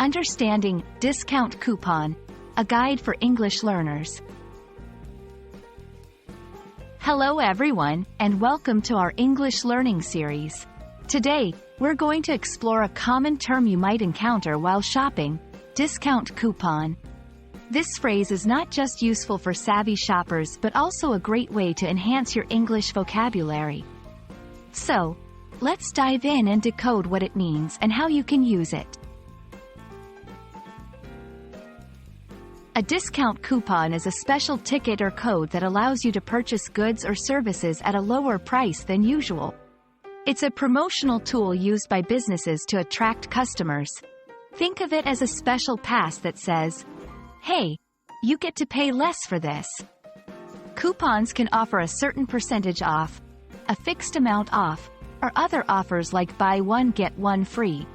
Understanding Discount Coupon, a guide for English learners. Hello everyone, and welcome to our English learning series. Today, we're going to explore a common term you might encounter while shopping: discount coupon. This phrase is not just useful for savvy shoppers but also a great way to enhance your English vocabulary. So, let's dive in and decode what it means and how you can use it. A discount coupon is a special ticket or code that allows you to purchase goods or services at a lower price than usual. It's a promotional tool used by businesses to attract customers. Think of it as a special pass that says, "Hey, you get to pay less for this." Coupons can offer a certain percentage off, a fixed amount off, or other offers like buy one get one free.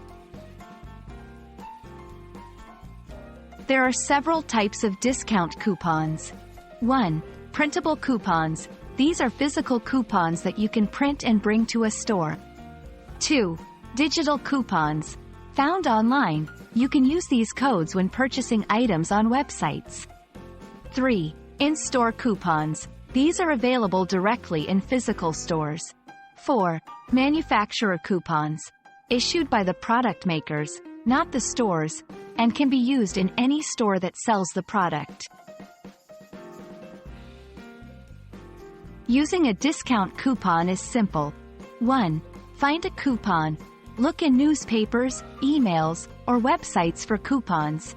There are several types of discount coupons. 1. Printable coupons. These are physical coupons that you can print and bring to a store. 2. Digital coupons. Found online, you can use these codes when purchasing items on websites. 3. In-store coupons. These are available directly in physical stores. 4. Manufacturer coupons. Issued by the product makers, not the stores, and can be used in any store that sells the product. Using a discount coupon is simple. 1. Find a coupon. Look in newspapers, emails, or websites for coupons.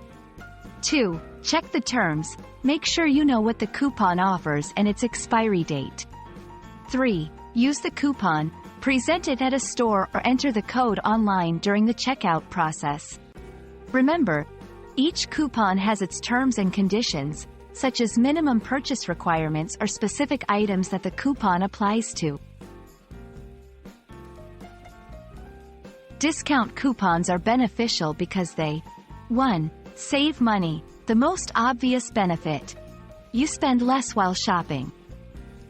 2. Check the terms. Make sure you know what the coupon offers and its expiry date. 3. Use the coupon. Present it at a store or enter the code online during the checkout process. Remember, each coupon has its terms and conditions, such as minimum purchase requirements or specific items that the coupon applies to. Discount coupons are beneficial because they 1. Save money. The most obvious benefit. You spend less while shopping.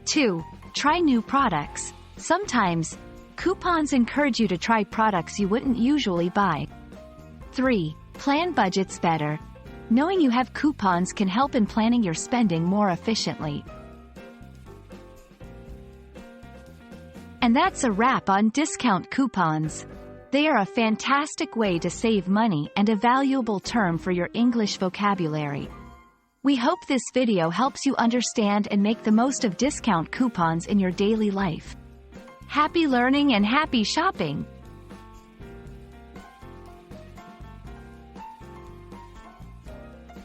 2. Try new products. Sometimes, coupons encourage you to try products you wouldn't usually buy. 3. Plan budgets better. Knowing you have coupons can help in planning your spending more efficiently. And that's a wrap on discount coupons. They are a fantastic way to save money and a valuable term for your English vocabulary. We hope this video helps you understand and make the most of discount coupons in your daily life. Happy learning and happy shopping!